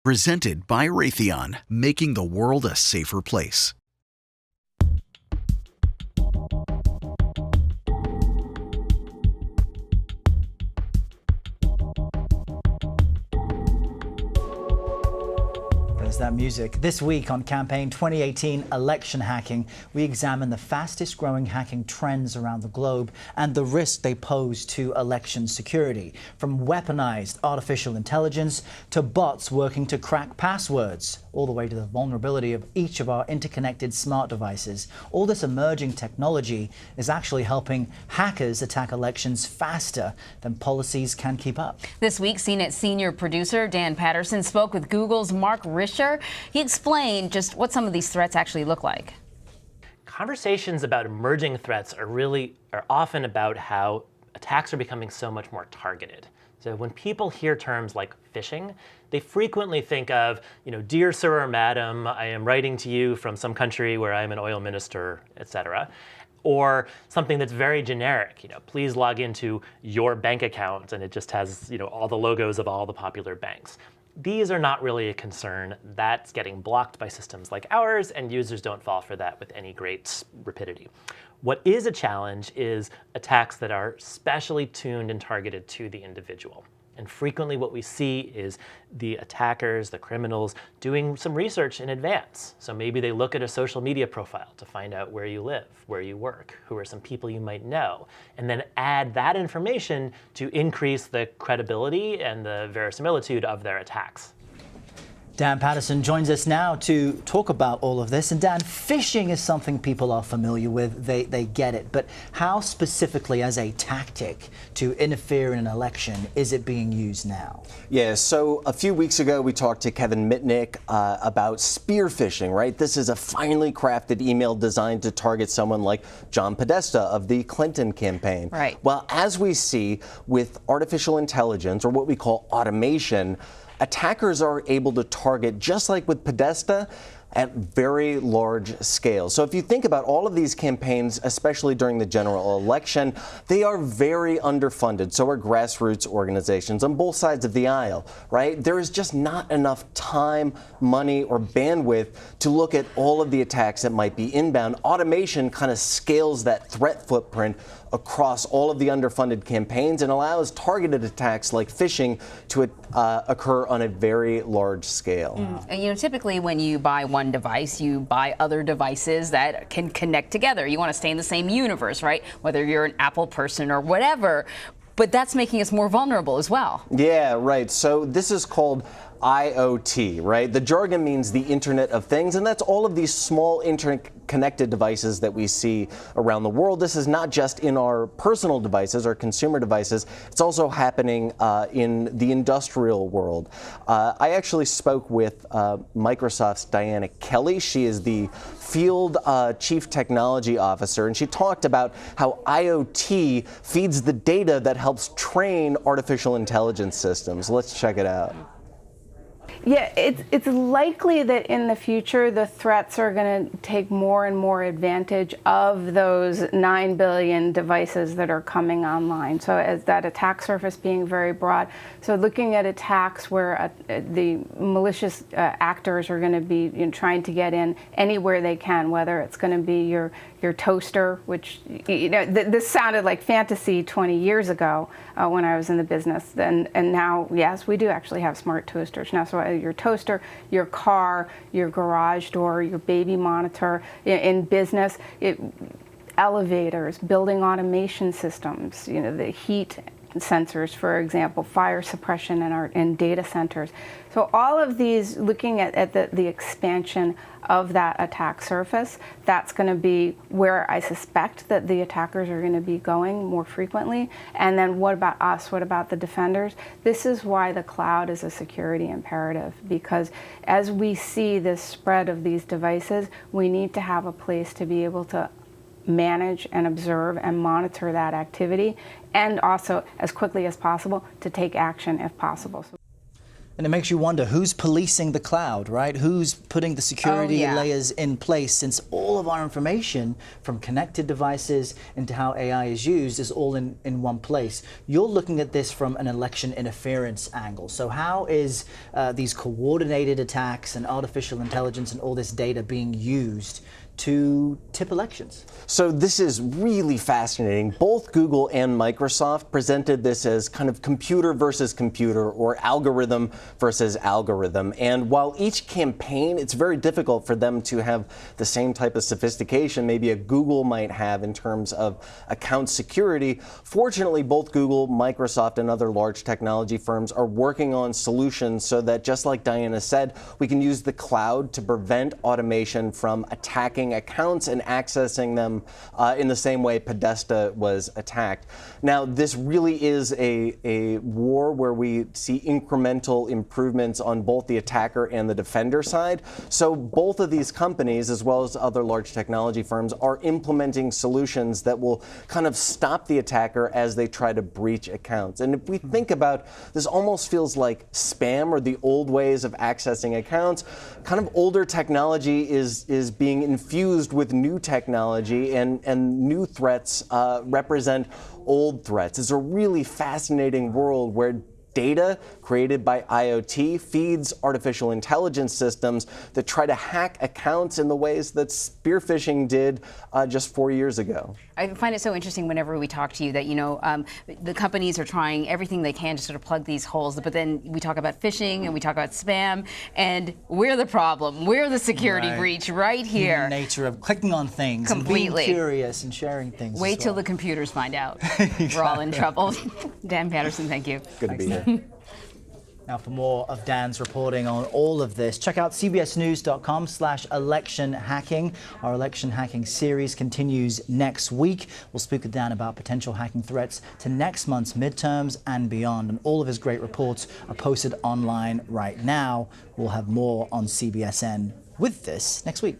Presented by Raytheon, making the world a safer place. That music. This week on Campaign 2018 Election Hacking, we examine the fastest growing hacking trends around the globe and the risk they pose to election security, from weaponized artificial intelligence to bots working to crack passwords, all the way to the vulnerability of each of our interconnected smart devices. All this emerging technology is actually helping hackers attack elections faster than policies can keep up. This week, CNET senior producer Dan Patterson spoke with Google's Mark Risher. He explained just what some of these threats actually look like. Conversations about emerging threats are often about how attacks are becoming so much more targeted. So when people hear terms like phishing, they frequently think of, dear sir or madam, I am writing to you from some country where I am an oil minister, etc. Or something that's very generic, please log into your bank account, and it just has, all the logos of all the popular banks. These are not really a concern. That's getting blocked by systems like ours, and users don't fall for that with any great rapidity. What is a challenge is attacks that are specially tuned and targeted to the individual. And frequently what we see is the attackers, the criminals, doing some research in advance. So maybe they look at a social media profile to find out where you live, where you work, who are some people you might know, and then add that information to increase the credibility and the verisimilitude of their attacks. Dan Patterson joins us now to talk about all of this. And Dan, phishing is something people are familiar with. They get it. But how specifically, as a tactic to interfere in an election, is it being used now? Yeah, so a few weeks ago, we talked to Kevin Mitnick about spear phishing, right? This is a finely crafted email designed to target someone like John Podesta of the Clinton campaign. Right. Well, as we see with artificial intelligence, or what we call automation, attackers are able to target, just like with Podesta, at very large scale. So if you think about all of these campaigns, especially during the general election, they are very underfunded. So are grassroots organizations on both sides of the aisle, right? There is just not enough time, money, or bandwidth to look at all of the attacks that might be inbound. Automation kind of scales that threat footprint across all of the underfunded campaigns and allows targeted attacks like phishing to occur on a very large scale. Typically when you buy one device, you buy other devices that can connect together. You want to stay in the same universe, right? Whether you're an Apple person or whatever. But that's making us more vulnerable as well. Yeah, right. So this is called IoT, right? The jargon means the Internet of Things, and that's all of these small interconnected devices that we see around the world. This is not just in our personal devices, our consumer devices. It's also happening in the industrial world. I actually spoke with Microsoft's Diana Kelly. She is the Field Chief Technology Officer, and she talked about how IoT feeds the data that helps train artificial intelligence systems. Let's check it out. Yeah, it's likely that in the future the threats are going to take more and more advantage of those 9 billion devices that are coming online. So as that attack surface being very broad, so looking at attacks where the malicious actors are going to be trying to get in anywhere they can, whether it's going to be your toaster, which this sounded like fantasy 20 years ago when I was in the business, and now yes, we do actually have smart toasters now. So your toaster, your car, your garage door, your baby monitor, in business, elevators, building automation systems, the heat sensors, for example, fire suppression in data centers. So all of these, looking at the expansion of that attack surface, that's going to be where I suspect that the attackers are going to be going more frequently. And then what about us? What about the defenders? This is why the cloud is a security imperative, because as we see this spread of these devices, we need to have a place to be able to manage and observe and monitor that activity, and also as quickly as possible to take action if possible. And it makes you wonder who's policing the cloud, right? Who's putting the security yeah. layers in place, since all of our information from connected devices into how AI is used is all in one place. You're looking at this from an election interference angle. So how is these coordinated attacks and artificial intelligence and all this data being used to tip elections? So this is really fascinating. Both Google and Microsoft presented this as kind of computer versus computer, or algorithm versus algorithm. And while each campaign, it's very difficult for them to have the same type of sophistication maybe a Google might have in terms of account security, fortunately both Google, Microsoft, and other large technology firms are working on solutions so that, just like Diana said, we can use the cloud to prevent automation from attacking accounts and accessing them in the same way Podesta was attacked. Now, this really is a war where we see incremental improvements on both the attacker and the defender side. So both of these companies, as well as other large technology firms, are implementing solutions that will kind of stop the attacker as they try to breach accounts. And if we think about this, almost feels like spam or the old ways of accessing accounts. Kind of older technology is being infused with new technology, and new threats represent old threats. It's a really fascinating world where data created by IoT feeds artificial intelligence systems that try to hack accounts in the ways that spear phishing did just 4 years ago. I find it so interesting whenever we talk to you that, the companies are trying everything they can to sort of plug these holes, but then we talk about phishing and we talk about spam, and we're the problem. We're the security breach right here. The nature of clicking on things Completely. and being curious and sharing things. Wait till the computers find out. We're all in trouble. Dan Patterson, thank you. Good to be here. Now, for more of Dan's reporting on all of this, check out cbsnews.com/election hacking. Our election hacking series continues next week. We'll speak with Dan about potential hacking threats to next month's midterms and beyond. And all of his great reports are posted online right now. We'll have more on CBSN with this next week.